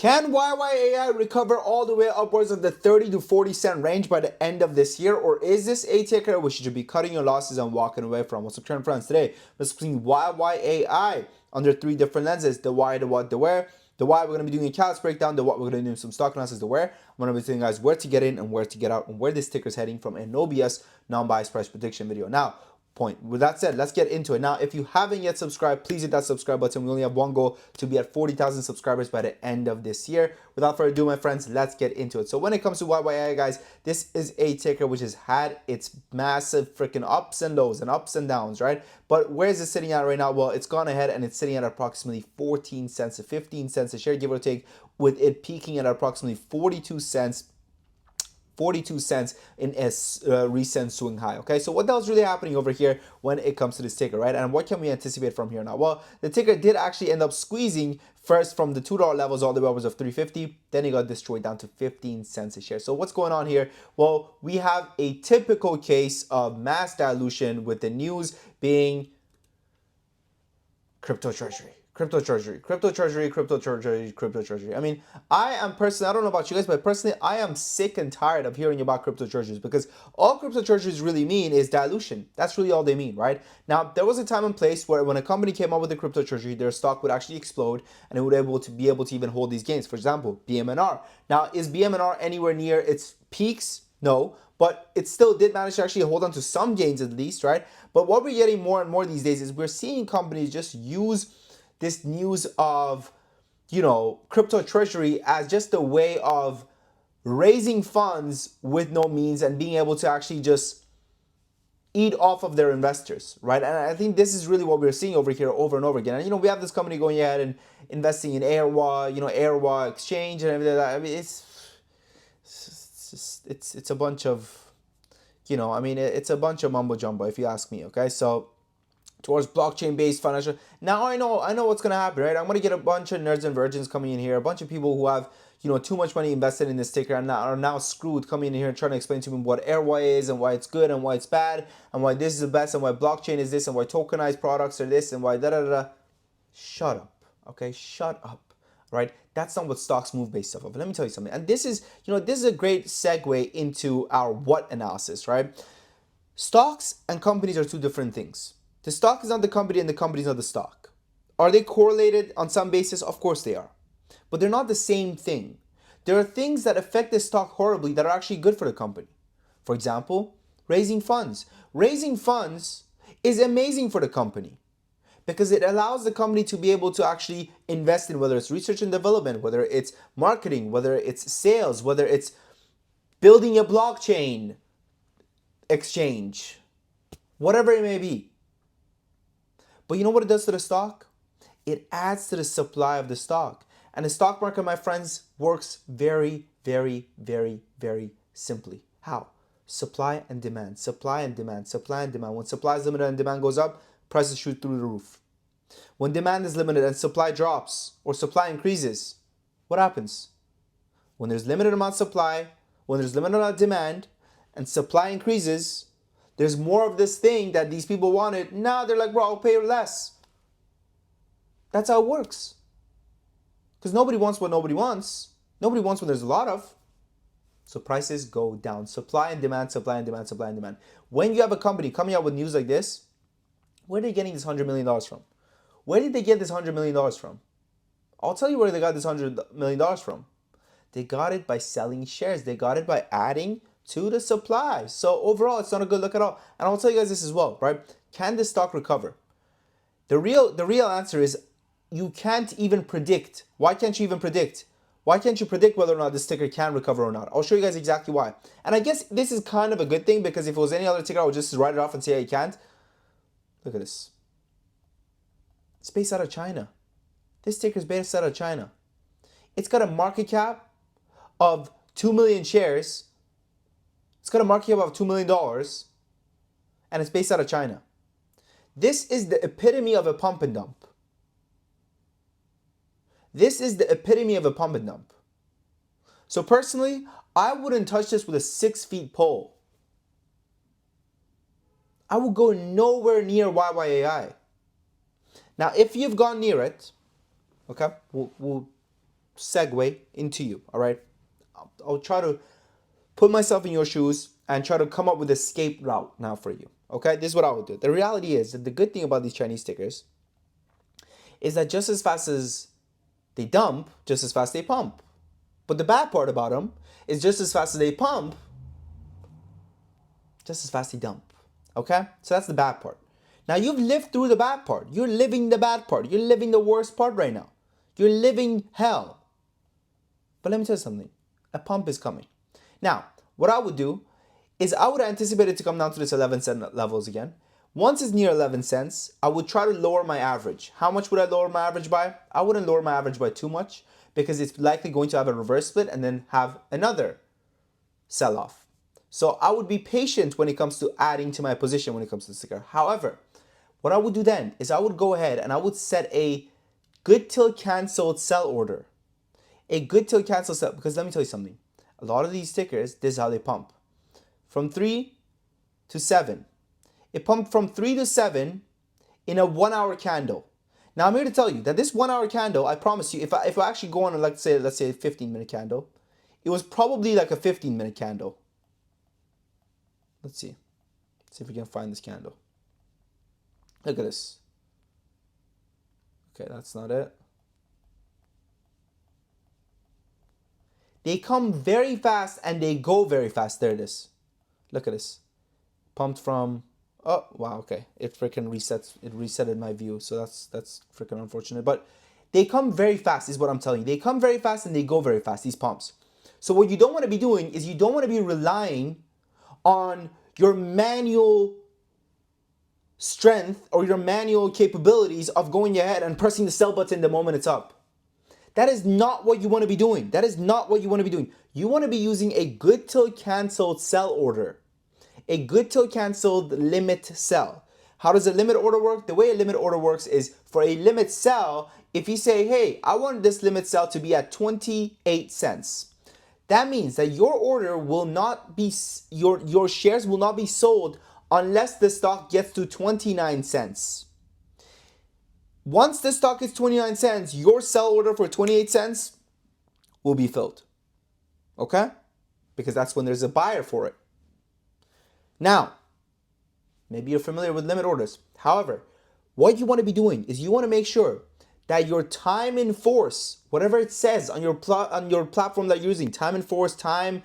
Can YYAI recover all the way upwards of the 30 to 40 cent range by the end of this year? Or is this a ticker which you should be cutting your losses and walking away from? What's up, trend friends? Today, let's explain YYAI under three different lenses: the why, the what, the where. The why, we're going to be doing a callus breakdown. The what, we're going to be doing some stock analysis. The where, I'm going to be telling you guys where to get in and where to get out and where this ticker is heading from a no BS, non-biased price prediction video. Now, point. With that said, let's get into it. Now, if you haven't yet subscribed, please hit that subscribe button. We only have one goal, to be at 40,000 subscribers by the end of this year. Without further ado, my friends, let's get into it. So when it comes to YYI, guys, this is a ticker which has had its massive freaking ups and lows and ups and downs, right? But where is it sitting at right now? Well, it's gone ahead and it's sitting at approximately 14 cents to 15 cents a share, give or take, with it peaking at approximately 42 cents in a recent swing high. Okay, so what the hell's really happening over here when it comes to this ticker, right? And what can we anticipate from here now? Well, the ticker did actually end up squeezing first from the $2 levels all the way upwards of 350. Then it got destroyed down to 15 cents a share. So what's going on here? Well, we have a typical case of mass dilution, with the news being crypto treasury. Crypto treasury, crypto treasury, crypto treasury, crypto treasury. I mean, I am personally, I don't know about you guys, but personally, I am sick and tired of hearing about crypto treasuries, because all crypto treasuries really mean is dilution. That's really all they mean, right? Now, there was a time and place where when a company came up with a crypto treasury, their stock would actually explode and it would be able to even hold these gains. For example, BMNR. Now, is BMNR anywhere near its peaks? No, but it still did manage to actually hold on to some gains at least, right? But what we're getting more and more these days is we're seeing companies just use this news of, crypto treasury as just a way of raising funds with no means and being able to actually just eat off of their investors, right? And I think this is really what we're seeing over here over and over again. And we have this company going ahead and investing in Airwa exchange and everything like that. I mean, it's a bunch of, it's a bunch of mumbo jumbo, if you ask me. Okay, so towards blockchain-based financial. Now I know what's gonna happen, right? I'm gonna get a bunch of nerds and virgins coming in here, a bunch of people who have too much money invested in this ticker and are now screwed, coming in here and trying to explain to me what Airway is and why it's good and why it's bad and why this is the best and why blockchain is this and why tokenized products are this and why da da da. Shut up, okay? Shut up, right? That's not what stocks move based off of. Let me tell you something, and this is a great segue into our what analysis, right? Stocks and companies are two different things. The stock is not the company and the company is not the stock. Are they correlated on some basis? Of course they are. But they're not the same thing. There are things that affect the stock horribly that are actually good for the company. For example, raising funds. Raising funds is amazing for the company because it allows the company to be able to actually invest in, whether it's research and development, whether it's marketing, whether it's sales, whether it's building a blockchain exchange, whatever it may be. But you know what it does to the stock? It adds to the supply of the stock. And the stock market, my friends, works very, very, very, very simply. How? Supply and demand, supply and demand, supply and demand. When supply is limited and demand goes up, prices shoot through the roof. When demand is limited and supply drops or supply increases, what happens? When there's limited amount of supply, when there's limited amount of demand, and supply increases, there's more of this thing that these people wanted. Now they're like, bro, I'll pay less. That's how it works. Because nobody wants what nobody wants. Nobody wants when there's a lot of. So prices go down. Supply and demand, supply and demand, supply and demand. When you have a company coming out with news like this, where are they getting this $100 million from? Where did they get this $100 million from? I'll tell you where they got this $100 million from. They got it by selling shares. They got it by adding to the supply. So overall, it's not a good look at all. And I'll tell you guys this as well, right? Can this stock recover? The real answer is you can't even predict. Why can't you even predict? Why can't you predict whether or not this ticker can recover or not? I'll show you guys exactly why. And I guess this is kind of a good thing, because if it was any other ticker, I would just write it off and say, hey, you can't. Look at this. It's based out of China. This ticker is based out of China. It's got a market cap of 2 million shares. It's got a market cap of $2 million, and it's based out of China. This is the epitome of a pump and dump. This is the epitome of a pump and dump. So personally, I wouldn't touch this with a 6-foot pole. I would go nowhere near YYAI. Now, if you've gone near it, okay, we'll segue into you, all right? I'll try to put myself in your shoes and try to come up with an escape route now for you, okay? This is what I would do. The reality is that the good thing about these Chinese stickers is that just as fast as they dump, just as fast they pump. But the bad part about them is just as fast as they pump, just as fast they dump, okay? So that's the bad part. Now you've lived through the bad part. You're living the bad part. You're living the worst part right now. You're living hell. But let me tell you something. A pump is coming. Now, what I would do is I would anticipate it to come down to this 11 cent levels again. Once it's near 11 cents, I would try to lower my average. How much would I lower my average by? I wouldn't lower my average by too much because it's likely going to have a reverse split and then have another sell-off. So I would be patient when it comes to adding to my position when it comes to the sticker. However, what I would do then is I would go ahead and I would set a good till canceled sell order. A good till cancel sell, because let me tell you something. A lot of these stickers, this is how they pump. From 3 to 7. It pumped from 3 to 7 in a 1 hour candle. Now I'm here to tell you that this 1 hour candle, I promise you, if I actually go on let's say a 15-minute candle, it was probably like a 15-minute candle. Let's see. Let's see if we can find this candle. Look at this. Okay, that's not it. They come very fast and they go very fast. There it is. Look at this. Pumped from, oh, wow, okay. It freaking resets. It resetted my view. So that's freaking unfortunate. But they come very fast is what I'm telling you. They come very fast and they go very fast, these pumps. So what you don't want to be doing is you don't want to be relying on your manual strength or your manual capabilities of going ahead and pressing the sell button the moment it's up. That is not what you want to be doing. That is not what you want to be doing. You want to be using a good till canceled sell order. A good till canceled limit sell. How does a limit order work? The way a limit order works is for a limit sell, if you say, hey, I want this limit sell to be at 28 cents. That means that your order will not be, your shares will not be sold unless the stock gets to 29 cents. Once the stock is 29 cents, your sell order for 28 cents will be filled. Okay? Because that's when there's a buyer for it. Now, maybe you're familiar with limit orders. However, what you want to be doing is you want to make sure that your time in force, whatever it says on your platform that you're using, time in force, time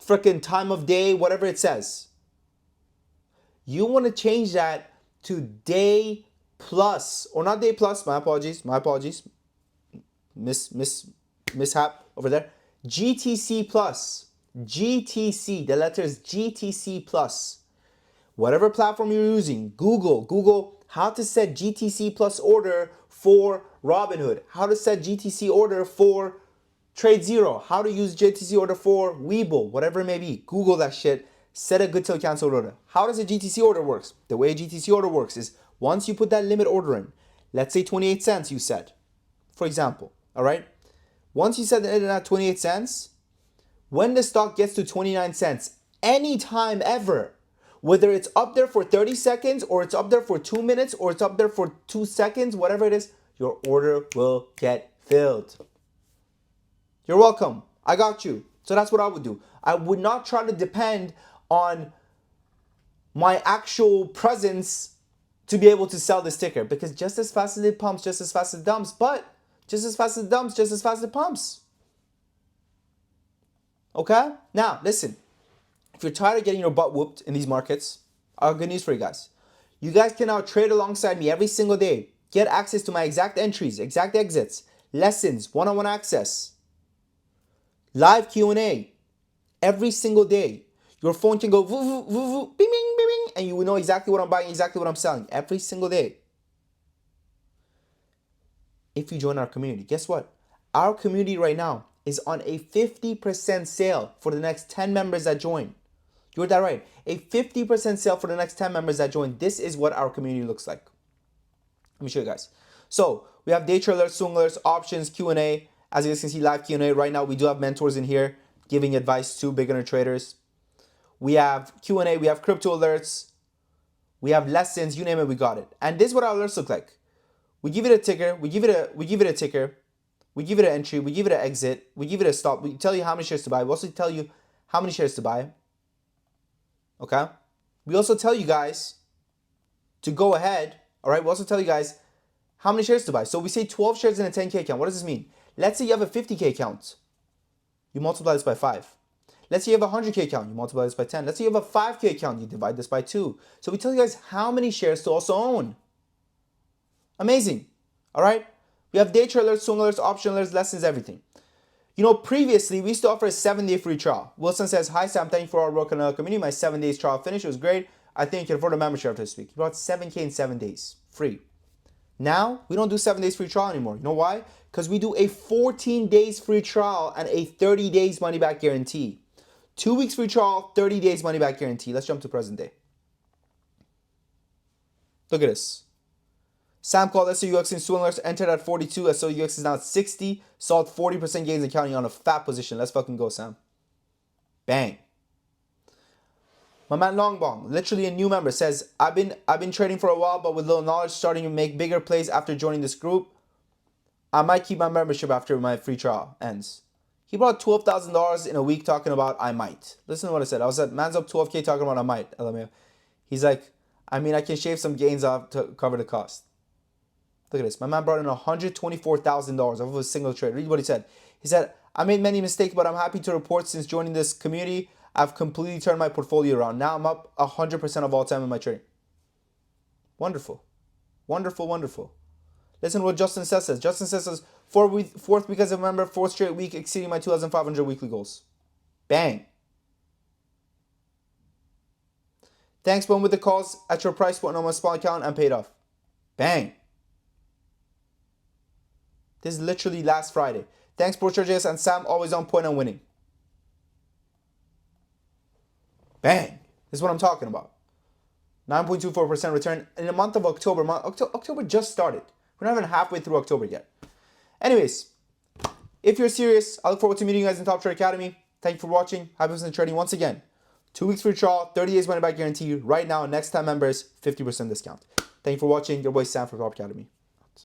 of day, whatever it says, you want to change that to day plus, or not day plus, my apologies, mishap over there. GTC plus, GTC, the letters GTC plus. Whatever platform you're using, Google how to set GTC plus order for Robinhood, how to set GTC order for Trade Zero, how to use GTC order for Webull, whatever it may be. Google that shit, set a good till cancel order. How does a GTC order works? The way a GTC order works is once you put that limit order in, let's say 28 cents you said, for example, all right? Once you set it at 28 cents, when the stock gets to 29 cents, anytime ever, whether it's up there for 30 seconds or it's up there for 2 minutes or it's up there for 2 seconds, whatever it is, your order will get filled. You're welcome. I got you. So that's what I would do. I would not try to depend on my actual presence to be able to sell this ticker, because just as fast as it pumps, just as fast as it dumps, but just as fast as it dumps, just as fast as it pumps. Okay? Now, listen. If you're tired of getting your butt whooped in these markets, I have good news for you guys. You guys can now trade alongside me every single day. Get access to my exact entries, exact exits, lessons, one-on-one access, live Q&A every single day. Your phone can go voo, voo, voo, voo, bing, bing, bing, bing, and you will know exactly what I'm buying, exactly what I'm selling every single day. If you join our community, guess what? Our community right now is on a 50% sale for the next 10 members that join. You heard that right. A 50% sale for the next 10 members that join. This is what our community looks like. Let me show you guys. So we have day trade alerts, swing alerts, options, Q&A. As you guys can see, live Q&A. Right now, we do have mentors in here giving advice to beginner traders. We have Q&A, we have crypto alerts, we have lessons, you name it, we got it. And this is what our alerts look like. We give it a ticker, we give it a ticker, We give it an entry. We give it an exit. We give it a stop. We tell you how many shares to buy. We also tell you how many shares to buy. Okay? We also tell you guys to go ahead. All right? We also tell you guys how many shares to buy. So we say 12 shares in a 10K account. What does this mean? Let's say you have a 50K account. You multiply this by 5. Let's say you have a 100K account. You multiply this by 10. Let's say you have a 5K account. You divide this by 2. So we tell you guys how many shares to also own. Amazing. All right? We have day trade alerts, swing alerts, option alerts, lessons, everything. You know, previously, we used to offer a 7-day free trial. Wilson says, hi, Sam. Thank you for all work on the community. My 7 days trial finished. It was great. I think you can afford a membership after this week. You brought 7K in 7 days. Free. Now, we don't do 7 days free trial anymore. You know why? Because we do a 14 days free trial and a 30 days money back guarantee. 2 weeks free trial, 30 days money back guarantee. Let's jump to present day. Look at this. Sam called SOUX in swing alerts, entered at 42. SOUX is now at 60. Saw 40% gains and counting on a fat position. Let's fucking go, Sam. Bang. My man Longbong, literally a new member, says, I've been trading for a while, but with little knowledge, starting to make bigger plays after joining this group. I might keep my membership after my free trial ends. He brought $12,000 in a week talking about I might. Listen to what I said. I was at man's up 12K talking about I might. He's like, I mean, I can shave some gains off to cover the cost. Look at this. My man brought in $124,000 off of a single trade. Read what he said. He said, I made many mistakes, but I'm happy to report since joining this community, I've completely turned my portfolio around. Now I'm up 100% of all time in my trading. Wonderful. Wonderful, wonderful. Listen to what Justin says. Justin says, fourth week as a member, 4th straight week exceeding my 2,500 weekly goals. Bang. Thanks, Ben, with the calls at your price point on my small account and paid off. Bang. This is literally last Friday. Thanks, BroCharges and Sam, always on point and winning. Bang. This is what I'm talking about. 9.24% return in the month of October. October just started. We're not even halfway through October yet. Anyways, if you're serious, I look forward to meeting you guys in Top Trade Academy. Thank you for watching. Happy business trading once again. 2 weeks free trial, 30 days money back guarantee. Right now, next time members, 50% discount. Thank you for watching. Your boy Sam from Top Academy.